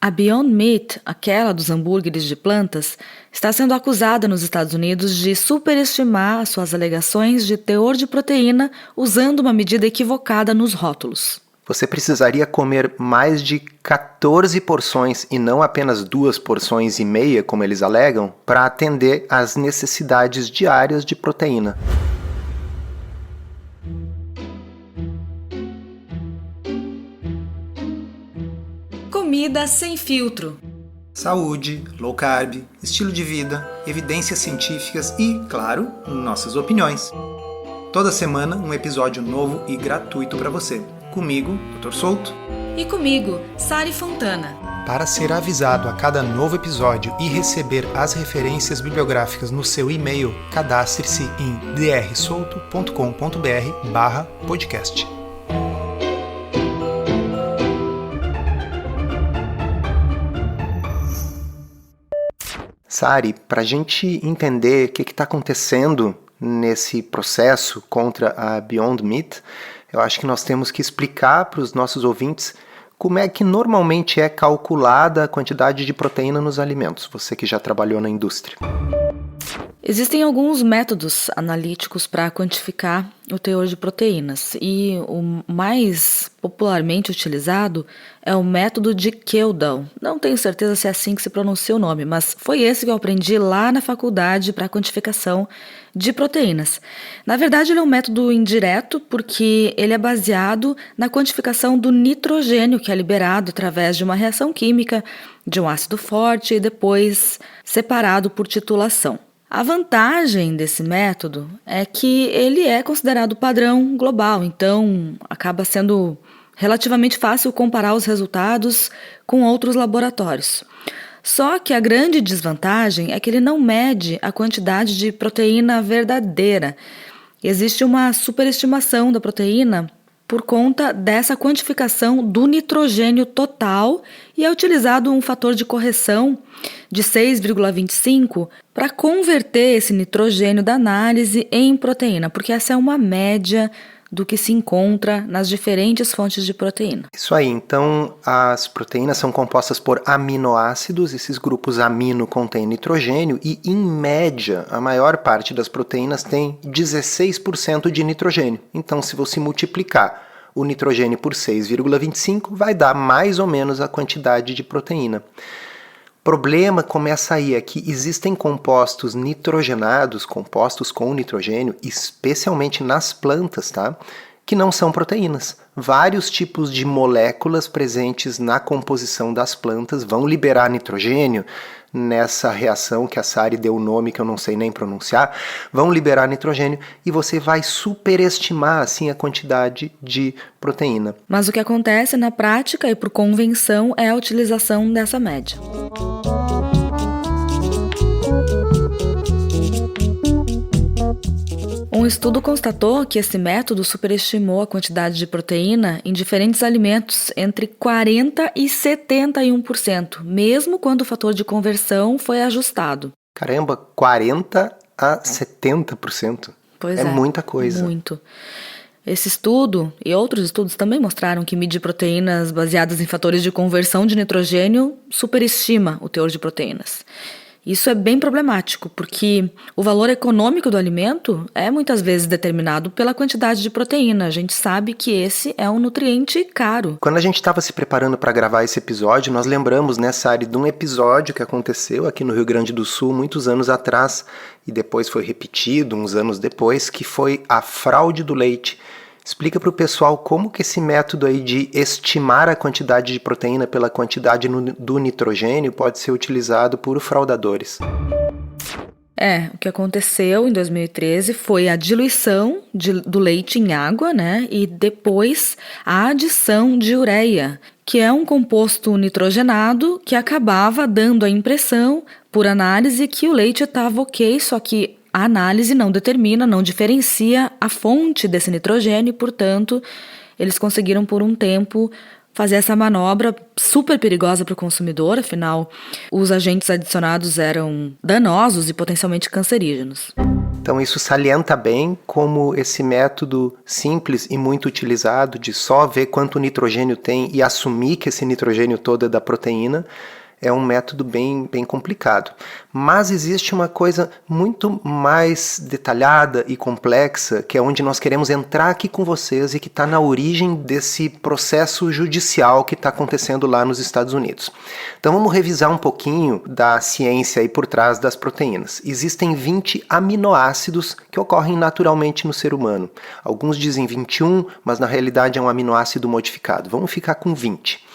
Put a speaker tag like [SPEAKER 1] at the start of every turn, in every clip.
[SPEAKER 1] A Beyond Meat, aquela dos hambúrgueres de plantas, está sendo acusada nos Estados Unidos de superestimar suas alegações de teor de proteína usando uma medida equivocada nos rótulos.
[SPEAKER 2] Você precisaria comer mais de 14 porções e não apenas 2,5 porções, como eles alegam, para atender às necessidades diárias de proteína.
[SPEAKER 1] Comida sem filtro.
[SPEAKER 3] Saúde, low carb, estilo de vida, evidências científicas e, claro, nossas opiniões. Toda semana um episódio novo e gratuito para você. Comigo, Dr. Souto.
[SPEAKER 1] E comigo, Sari Fontana.
[SPEAKER 3] Para ser avisado a cada novo episódio e receber as referências bibliográficas no seu e-mail, cadastre-se em drsolto.com.br/podcast.
[SPEAKER 2] Sari, para a gente entender o que está acontecendo nesse processo contra a Beyond Meat, eu acho que nós temos que explicar para os nossos ouvintes como é que normalmente é calculada a quantidade de proteína nos alimentos, você que já trabalhou na indústria.
[SPEAKER 1] Existem alguns métodos analíticos para quantificar o teor de proteínas e o mais popularmente utilizado é o método de Kjeldahl. Não tenho certeza se é assim que se pronuncia o nome, mas foi esse que eu aprendi lá na faculdade para quantificação de proteínas. Na verdade, ele é um método indireto porque ele é baseado na quantificação do nitrogênio que é liberado através de uma reação química de um ácido forte e depois separado por titulação. A vantagem desse método é que ele é considerado padrão global, então acaba sendo relativamente fácil comparar os resultados com outros laboratórios. Só que a grande desvantagem é que ele não mede a quantidade de proteína verdadeira. Existe uma superestimação da proteína por conta dessa quantificação do nitrogênio total e é utilizado um fator de correção de 6,25 para converter esse nitrogênio da análise em proteína, porque essa é uma média do que se encontra nas diferentes fontes de proteína.
[SPEAKER 2] Isso aí, então as proteínas são compostas por aminoácidos, esses grupos amino contêm nitrogênio e, em média, a maior parte das proteínas tem 16% de nitrogênio. Então, se você multiplicar o nitrogênio por 6,25, vai dar mais ou menos a quantidade de proteína. O problema começa aí, é que existem compostos nitrogenados, compostos com nitrogênio, especialmente nas plantas, tá? Que não são proteínas. Vários tipos de moléculas presentes na composição das plantas vão liberar nitrogênio nessa reação que a Sari deu o nome que eu não sei nem pronunciar, vão liberar nitrogênio e você vai superestimar assim a quantidade de proteína.
[SPEAKER 1] Mas o que acontece na prática e por convenção é a utilização dessa média. Um estudo constatou que esse método superestimou a quantidade de proteína em diferentes alimentos entre 40% e 71%, mesmo quando o fator de conversão foi ajustado.
[SPEAKER 2] Caramba, 40% a 70%.
[SPEAKER 1] Pois
[SPEAKER 2] é muita coisa.
[SPEAKER 1] Muito. Esse estudo e outros estudos também mostraram que medir proteínas baseadas em fatores de conversão de nitrogênio superestima o teor de proteínas. Isso é bem problemático, porque o valor econômico do alimento é muitas vezes determinado pela quantidade de proteína. A gente sabe que esse é um nutriente caro.
[SPEAKER 2] Quando a gente estava se preparando para gravar esse episódio, nós lembramos nessa área de um episódio que aconteceu aqui no Rio Grande do Sul muitos anos atrás e depois foi repetido uns anos depois, que foi a fraude do leite. Explica para o pessoal como que esse método aí de estimar a quantidade de proteína pela quantidade do nitrogênio pode ser utilizado por fraudadores.
[SPEAKER 1] O que aconteceu em 2013 foi a diluição do leite em água, né? E depois a adição de ureia, que é um composto nitrogenado que acabava dando a impressão, por análise, que o leite estava ok, só que a análise não determina, não diferencia a fonte desse nitrogênio e, portanto, eles conseguiram por um tempo fazer essa manobra super perigosa para o consumidor, afinal, os agentes adicionados eram danosos e potencialmente cancerígenos.
[SPEAKER 2] Então isso salienta bem como esse método simples e muito utilizado de só ver quanto nitrogênio tem e assumir que esse nitrogênio todo é da proteína é um método bem complicado. Mas existe uma coisa muito mais detalhada e complexa, que é onde nós queremos entrar aqui com vocês e que está na origem desse processo judicial que está acontecendo lá nos Estados Unidos. Então vamos revisar um pouquinho da ciência aí por trás das proteínas. Existem 20 aminoácidos que ocorrem naturalmente no ser humano. Alguns dizem 21, mas na realidade é um aminoácido modificado. Vamos ficar com 20.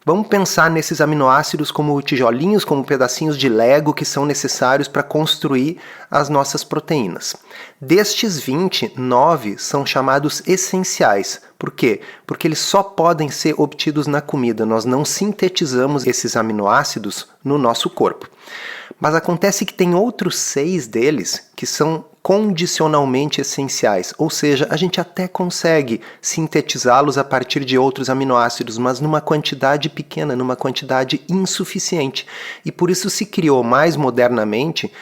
[SPEAKER 2] Vamos pensar nesses aminoácidos como tijolinhos, como pedacinhos de Lego que são necessários para construir as nossas proteínas. Destes 20, 9 são chamados essenciais. Por quê? Porque eles só podem ser obtidos na comida. Nós não sintetizamos esses aminoácidos no nosso corpo. Mas acontece que tem outros 6 deles que são condicionalmente essenciais, ou seja, a gente até consegue sintetizá-los a partir de outros aminoácidos, mas numa quantidade pequena, numa quantidade insuficiente. E por isso se criou mais modernamente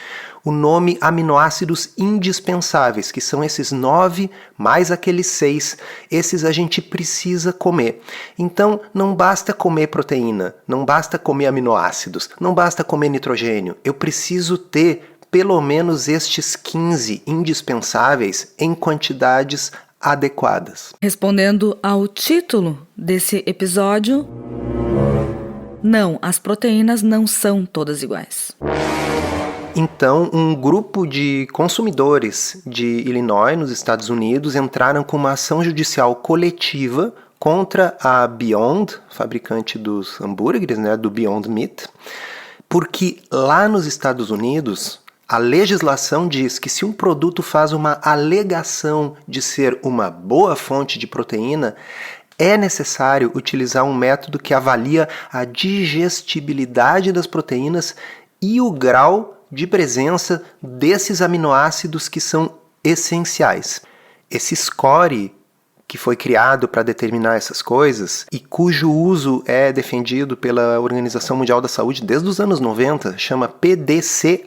[SPEAKER 2] o nome aminoácidos indispensáveis, que são esses 9 mais aqueles 6. Esses a gente precisa comer. Então, não basta comer proteína, não basta comer aminoácidos, não basta comer nitrogênio. Eu preciso ter pelo menos estes 15 indispensáveis em quantidades adequadas.
[SPEAKER 1] Respondendo ao título desse episódio, não, as proteínas não são todas iguais.
[SPEAKER 2] Então, um grupo de consumidores de Illinois, nos Estados Unidos, entraram com uma ação judicial coletiva contra a Beyond, fabricante dos hambúrgueres, do Beyond Meat, porque lá nos Estados Unidos a legislação diz que se um produto faz uma alegação de ser uma boa fonte de proteína, é necessário utilizar um método que avalia a digestibilidade das proteínas e o grau de presença desses aminoácidos que são essenciais. Esse score que foi criado para determinar essas coisas e cujo uso é defendido pela Organização Mundial da Saúde desde os anos 90, chama PDCAAS,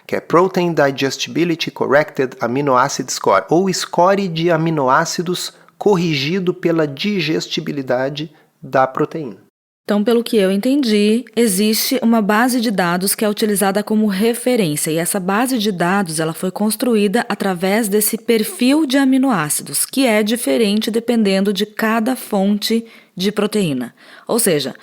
[SPEAKER 2] que é Protein Digestibility Corrected Amino Acid Score, ou score de aminoácidos corrigido pela digestibilidade da proteína.
[SPEAKER 1] Então, pelo que eu entendi, existe uma base de dados que é utilizada como referência, e essa base de dados ela foi construída através desse perfil de aminoácidos, que é diferente dependendo de cada fonte de proteína. Ou seja,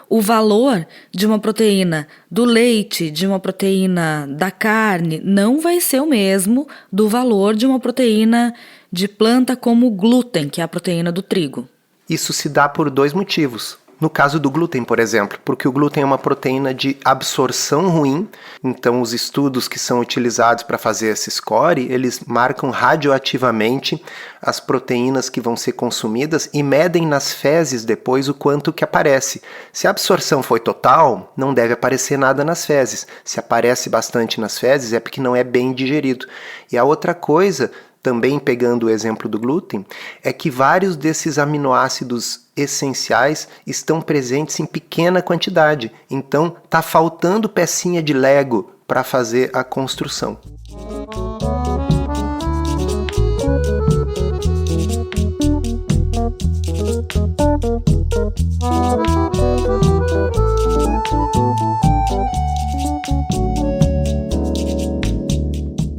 [SPEAKER 1] o valor de uma proteína do leite, de uma proteína da carne, não vai ser o mesmo do valor de uma proteína de planta como o glúten, que é a proteína do trigo.
[SPEAKER 2] Isso se dá por 2 motivos. No caso do glúten, por exemplo, porque o glúten é uma proteína de absorção ruim, então os estudos que são utilizados para fazer esse score, eles marcam radioativamente as proteínas que vão ser consumidas e medem nas fezes depois o quanto que aparece. Se a absorção foi total, não deve aparecer nada nas fezes. Se aparece bastante nas fezes, é porque não é bem digerido. E a outra coisa, também pegando o exemplo do glúten, é que vários desses aminoácidos essenciais estão presentes em pequena quantidade. Então, está faltando pecinha de Lego para fazer a construção.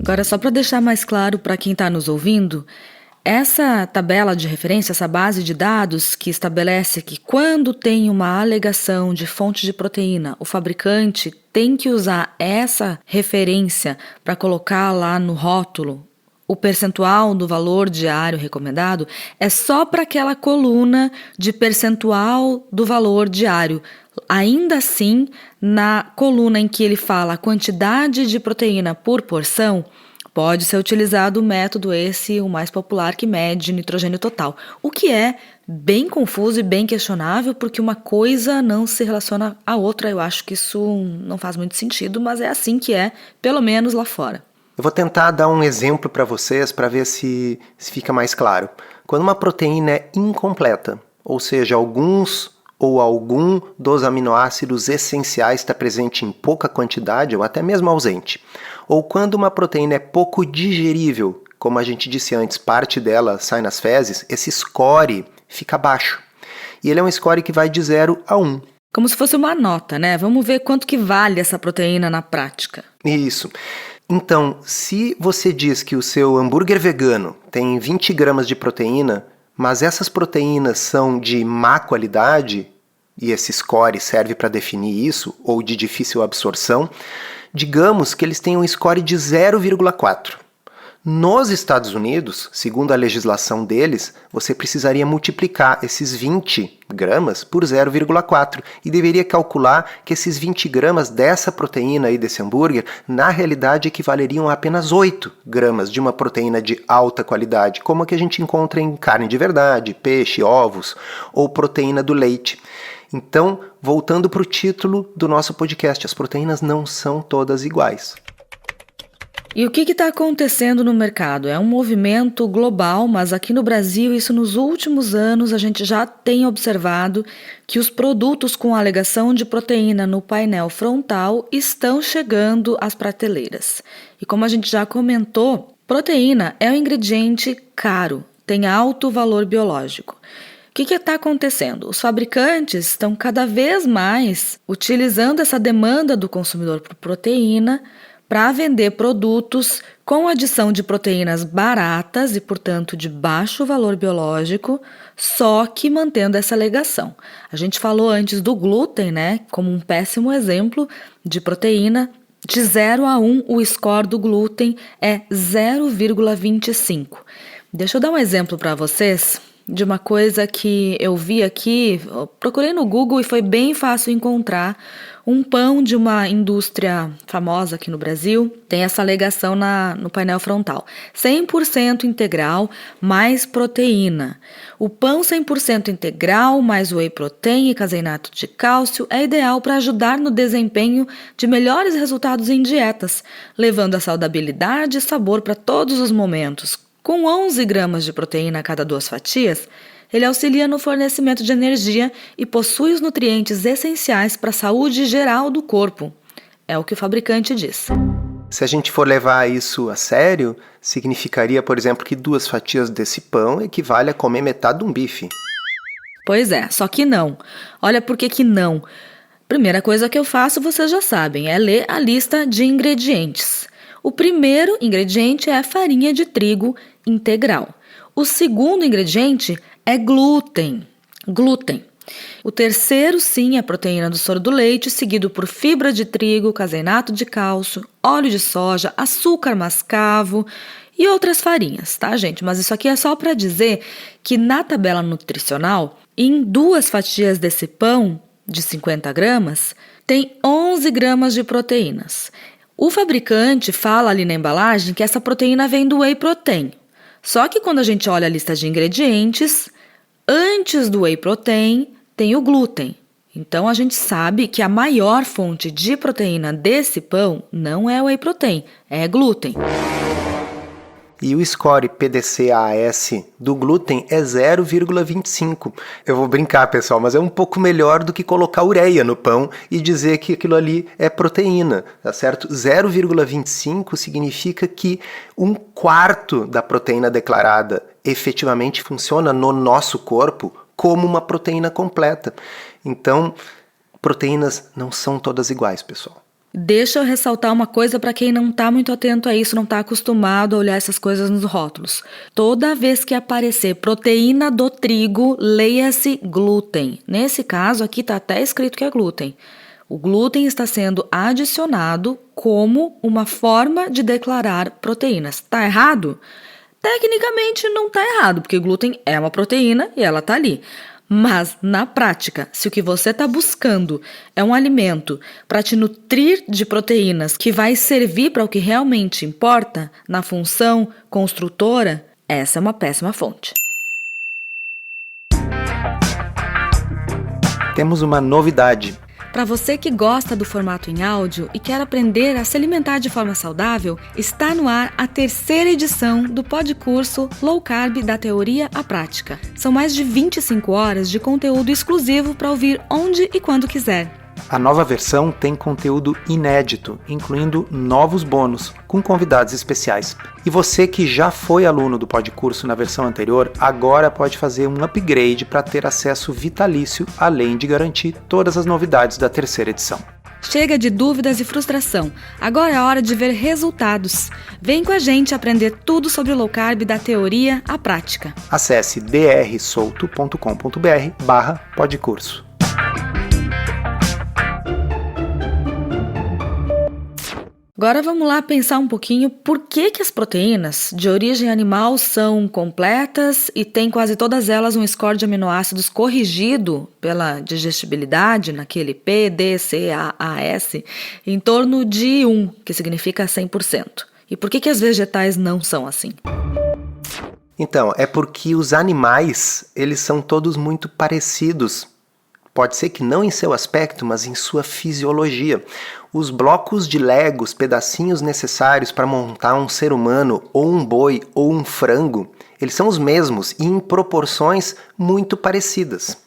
[SPEAKER 1] Agora, só para deixar mais claro para quem está nos ouvindo, essa tabela de referência, essa base de dados que estabelece que quando tem uma alegação de fonte de proteína, o fabricante tem que usar essa referência para colocar lá no rótulo o percentual do valor diário recomendado, é só para aquela coluna de percentual do valor diário. Ainda assim, na coluna em que ele fala a quantidade de proteína por porção, pode ser utilizado o método o mais popular, que mede nitrogênio total. O que é bem confuso e bem questionável, porque uma coisa não se relaciona à outra. Eu acho que isso não faz muito sentido, mas é assim que é, pelo menos lá fora.
[SPEAKER 2] Eu vou tentar dar um exemplo para vocês para ver se fica mais claro. Quando uma proteína é incompleta, ou seja, alguns ou algum dos aminoácidos essenciais está presente em pouca quantidade ou até mesmo ausente, ou quando uma proteína é pouco digerível, como a gente disse antes, parte dela sai nas fezes, esse score fica baixo. E ele é um score que vai de 0 a 1.
[SPEAKER 1] Como se fosse uma nota, né? Vamos ver quanto que vale essa proteína na prática.
[SPEAKER 2] Isso. Então, se você diz que o seu hambúrguer vegano tem 20 gramas de proteína, mas essas proteínas são de má qualidade, e esse score serve para definir isso, ou de difícil absorção, digamos que eles têm um score de 0,4. Nos Estados Unidos, segundo a legislação deles, você precisaria multiplicar esses 20 gramas por 0,4 e deveria calcular que esses 20 gramas dessa proteína aí desse hambúrguer, na realidade equivaleriam a apenas 8 gramas de uma proteína de alta qualidade, como a que a gente encontra em carne de verdade, peixe, ovos ou proteína do leite. Então, voltando para o título do nosso podcast, as proteínas não são todas iguais.
[SPEAKER 1] E o que está acontecendo no mercado? É um movimento global, mas aqui no Brasil, isso nos últimos anos, a gente já tem observado que os produtos com alegação de proteína no painel frontal estão chegando às prateleiras. E como a gente já comentou, proteína é um ingrediente caro, tem alto valor biológico. O que está acontecendo? Os fabricantes estão cada vez mais utilizando essa demanda do consumidor por proteína para vender produtos com adição de proteínas baratas e, portanto, de baixo valor biológico, só que mantendo essa alegação. A gente falou antes do glúten, né, como um péssimo exemplo de proteína. De 0 a 1, o score do glúten é 0,25. Deixa eu dar um exemplo para vocês de uma coisa que eu vi aqui, eu procurei no Google e foi bem fácil encontrar. Um pão de uma indústria famosa aqui no Brasil tem essa alegação no painel frontal. 100% integral mais proteína. O pão 100% integral mais whey protein e caseinato de cálcio é ideal para ajudar no desempenho de melhores resultados em dietas, levando a saudabilidade e sabor para todos os momentos. Com 11 gramas de proteína a cada 2 fatias, ele auxilia no fornecimento de energia e possui os nutrientes essenciais para a saúde geral do corpo. É o que o fabricante diz.
[SPEAKER 2] Se a gente for levar isso a sério, significaria, por exemplo, que 2 fatias desse pão equivale a comer metade de um bife.
[SPEAKER 1] Pois é, só que não. Olha por que não. Primeira coisa que eu faço, vocês já sabem, é ler a lista de ingredientes. O primeiro ingrediente é a farinha de trigo integral. O segundo ingrediente é glúten. O terceiro, sim, é a proteína do soro do leite, seguido por fibra de trigo, caseinato de cálcio, óleo de soja, açúcar mascavo e outras farinhas, tá, gente? Mas isso aqui é só para dizer que na tabela nutricional, em 2 fatias desse pão de 50 gramas, tem 11 gramas de proteínas. O fabricante fala ali na embalagem que essa proteína vem do whey protein. Só que quando a gente olha a lista de ingredientes, antes do whey protein tem o glúten. Então a gente sabe que a maior fonte de proteína desse pão não é o whey protein, é glúten.
[SPEAKER 2] E o score PDCAAS do glúten é 0,25. Eu vou brincar, pessoal, mas é um pouco melhor do que colocar ureia no pão e dizer que aquilo ali é proteína, tá certo? 0,25 significa que 1/4 da proteína declarada efetivamente funciona no nosso corpo como uma proteína completa. Então, proteínas não são todas iguais, pessoal.
[SPEAKER 1] Deixa eu ressaltar uma coisa para quem não está muito atento a isso, não está acostumado a olhar essas coisas nos rótulos. Toda vez que aparecer proteína do trigo, leia-se glúten. Nesse caso aqui está até escrito que é glúten. O glúten está sendo adicionado como uma forma de declarar proteínas. Está errado? Tecnicamente não está errado, porque glúten é uma proteína e ela está ali. Mas, na prática, se o que você está buscando é um alimento para te nutrir de proteínas que vai servir para o que realmente importa, na função construtora, essa é uma péssima fonte.
[SPEAKER 2] Temos uma novidade.
[SPEAKER 1] Para você que gosta do formato em áudio e quer aprender a se alimentar de forma saudável, está no ar a 3ª edição do podcurso Low Carb da Teoria à Prática. São mais de 25 horas de conteúdo exclusivo para ouvir onde e quando quiser.
[SPEAKER 2] A nova versão tem conteúdo inédito, incluindo novos bônus, com convidados especiais. E você que já foi aluno do podcurso na versão anterior, agora pode fazer um upgrade para ter acesso vitalício, além de garantir todas as novidades da 3ª edição.
[SPEAKER 1] Chega de dúvidas e frustração. Agora é hora de ver resultados. Vem com a gente aprender tudo sobre o low carb da teoria à prática.
[SPEAKER 2] Acesse drsolto.com.br/podcurso.
[SPEAKER 1] Agora vamos lá pensar um pouquinho por que as proteínas de origem animal são completas e tem quase todas elas um score de aminoácidos corrigido pela digestibilidade, naquele PDCAAS, em torno de 1, que significa 100%. E por que as vegetais não são assim?
[SPEAKER 2] Então, é porque os animais, eles são todos muito parecidos. Pode ser que não em seu aspecto, mas em sua fisiologia. Os blocos de Lego, os pedacinhos necessários para montar um ser humano, ou um boi, ou um frango, eles são os mesmos e em proporções muito parecidas.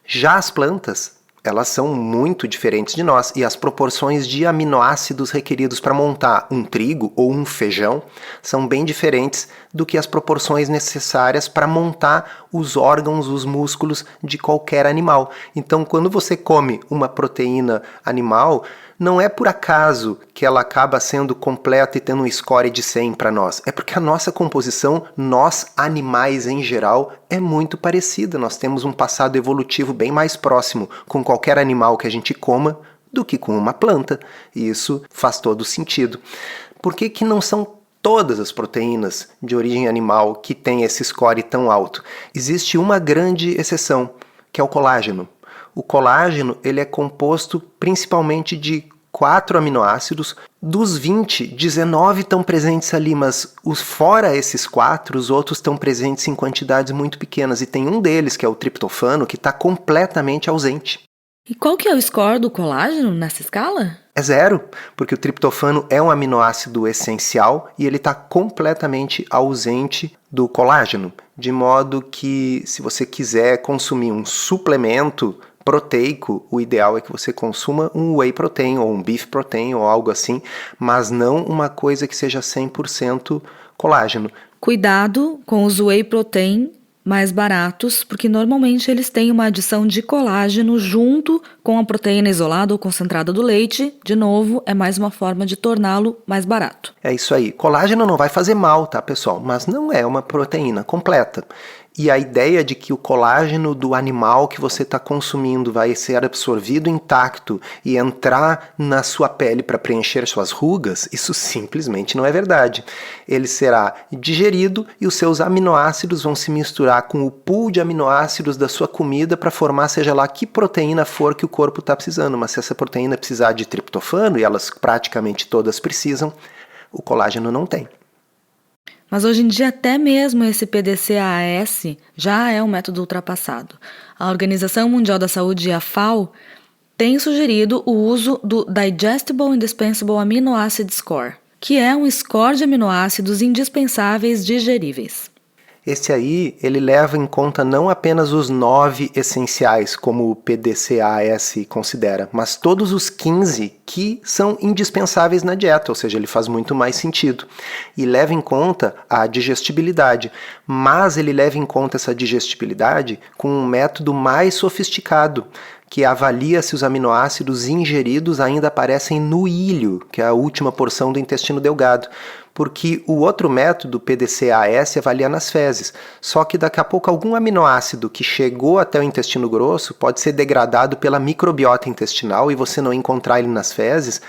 [SPEAKER 2] Já as plantas, elas são muito diferentes de nós e as proporções de aminoácidos requeridos para montar um trigo ou um feijão são bem diferentes do que as proporções necessárias para montar os órgãos, os músculos de qualquer animal. Então, quando você come uma proteína animal, não é por acaso que ela acaba sendo completa e tendo um score de 100 para nós. É porque a nossa composição, nós animais em geral, é muito parecida. Nós temos um passado evolutivo bem mais próximo com qualquer animal que a gente coma do que com uma planta. E isso faz todo sentido. Por que não são todas as proteínas de origem animal que têm esse score tão alto? Existe uma grande exceção, que é o colágeno. O colágeno ele é composto principalmente de 4 aminoácidos. Dos 20, 19 estão presentes ali, mas fora esses 4, os outros estão presentes em quantidades muito pequenas. E tem um deles, que é o triptofano, que está completamente ausente.
[SPEAKER 1] E qual que é o score do colágeno nessa escala?
[SPEAKER 2] É 0, porque o triptofano é um aminoácido essencial e ele está completamente ausente do colágeno. De modo que, se você quiser consumir um suplemento proteico, o ideal é que você consuma um whey protein ou um beef protein ou algo assim, mas não uma coisa que seja 100% colágeno.
[SPEAKER 1] Cuidado com os whey protein mais baratos, porque normalmente eles têm uma adição de colágeno junto com a proteína isolada ou concentrada do leite. De novo, é mais uma forma de torná-lo mais barato.
[SPEAKER 2] É isso aí. Colágeno não vai fazer mal, tá, pessoal? Mas não é uma proteína completa. E a ideia de que o colágeno do animal que você está consumindo vai ser absorvido intacto e entrar na sua pele para preencher suas rugas, isso simplesmente não é verdade. Ele será digerido e os seus aminoácidos vão se misturar com o pool de aminoácidos da sua comida para formar seja lá que proteína for que o corpo está precisando. Mas se essa proteína precisar de triptofano, e elas praticamente todas precisam, o colágeno não tem.
[SPEAKER 1] Mas hoje em dia até mesmo esse PDCAAS já é um método ultrapassado. A Organização Mundial da Saúde, a FAO, tem sugerido o uso do Digestible Indispensable Amino Acid Score, que é um score de aminoácidos indispensáveis digeríveis.
[SPEAKER 2] Esse aí, ele leva em conta não apenas os 9 essenciais, como o PDCAAS considera, mas todos os 15 que são indispensáveis na dieta, ou seja, ele faz muito mais sentido. E leva em conta a digestibilidade, mas ele leva em conta essa digestibilidade com um método mais sofisticado, que avalia se os aminoácidos ingeridos ainda aparecem no ilho, que é a última porção do intestino delgado. Porque o outro método, PDCAAS, avalia nas fezes. Só que daqui a pouco algum aminoácido que chegou até o intestino grosso pode ser degradado pela microbiota intestinal e você não encontrar ele nas fezes,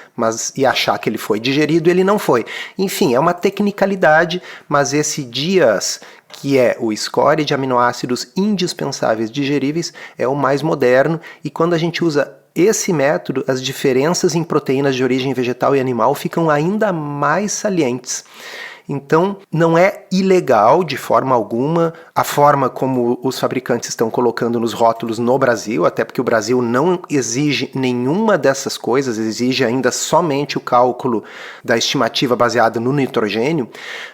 [SPEAKER 2] e achar que ele foi digerido e ele não foi. Enfim, é uma tecnicalidade, mas esse DIAS, que é o score de aminoácidos indispensáveis digeríveis, é o mais moderno, e quando a gente usa esse método, as diferenças em proteínas de origem vegetal e animal ficam ainda mais salientes. Então, não é ilegal de forma alguma a forma como os fabricantes estão colocando nos rótulos no Brasil, até porque o Brasil não exige nenhuma dessas coisas, exige ainda somente o cálculo da estimativa baseada no nitrogênio,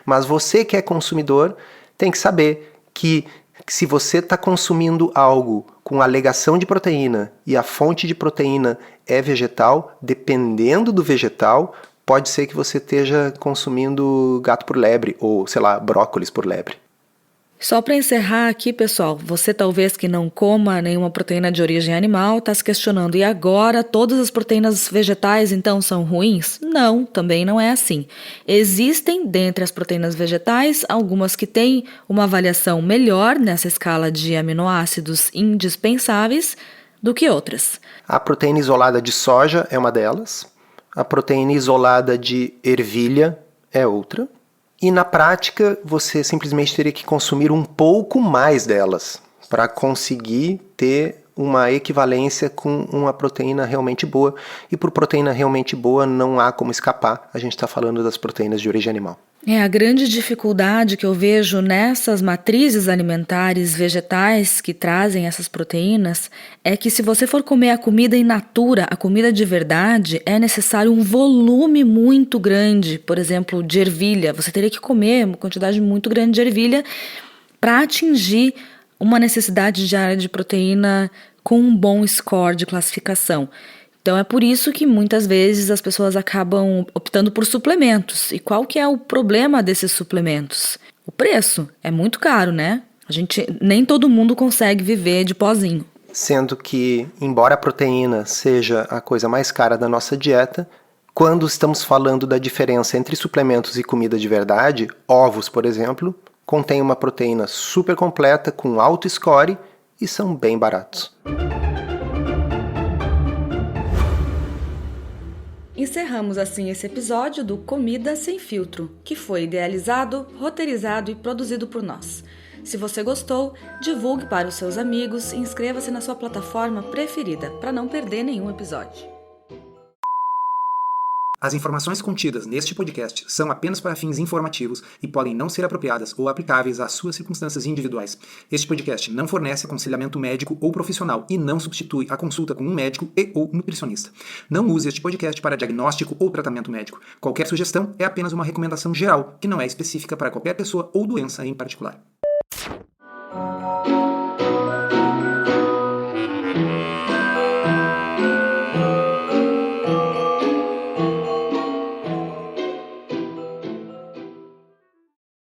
[SPEAKER 2] mas você que é consumidor tem que saber que se você está consumindo algo com alegação de proteína e a fonte de proteína é vegetal, dependendo do vegetal, pode ser que você esteja consumindo gato por lebre ou, sei lá, brócolis por lebre.
[SPEAKER 1] Só para encerrar aqui, pessoal, você talvez que não coma nenhuma proteína de origem animal está se questionando, e agora todas as proteínas vegetais então são ruins? Não, também não é assim. Existem, dentre as proteínas vegetais, algumas que têm uma avaliação melhor nessa escala de aminoácidos indispensáveis do que outras.
[SPEAKER 2] A proteína isolada de soja é uma delas, a proteína isolada de ervilha é outra. E na prática, você simplesmente teria que consumir um pouco mais delas para conseguir ter uma equivalência com uma proteína realmente boa. E por proteína realmente boa não há como escapar, a gente está falando das proteínas de origem animal.
[SPEAKER 1] A grande dificuldade que eu vejo nessas matrizes alimentares vegetais que trazem essas proteínas é que se você for comer a comida in natura, a comida de verdade, é necessário um volume muito grande, por exemplo, de ervilha. Você teria que comer uma quantidade muito grande de ervilha para atingir uma necessidade diária de proteína com um bom score de classificação. Então é por isso que muitas vezes as pessoas acabam optando por suplementos. E qual que é o problema desses suplementos? O preço é muito caro, né? Nem todo mundo consegue viver de pozinho.
[SPEAKER 2] Sendo que, embora a proteína seja a coisa mais cara da nossa dieta, quando estamos falando da diferença entre suplementos e comida de verdade, ovos, por exemplo, contêm uma proteína super completa com alto score e são bem baratos.
[SPEAKER 1] Encerramos assim esse episódio do Comida Sem Filtro, que foi idealizado, roteirizado e produzido por nós. Se você gostou, divulgue para os seus amigos e inscreva-se na sua plataforma preferida para não perder nenhum episódio.
[SPEAKER 3] As informações contidas neste podcast são apenas para fins informativos e podem não ser apropriadas ou aplicáveis às suas circunstâncias individuais. Este podcast não fornece aconselhamento médico ou profissional e não substitui a consulta com um médico ou nutricionista. Não use este podcast para diagnóstico ou tratamento médico. Qualquer sugestão é apenas uma recomendação geral, que não é específica para qualquer pessoa ou doença em particular.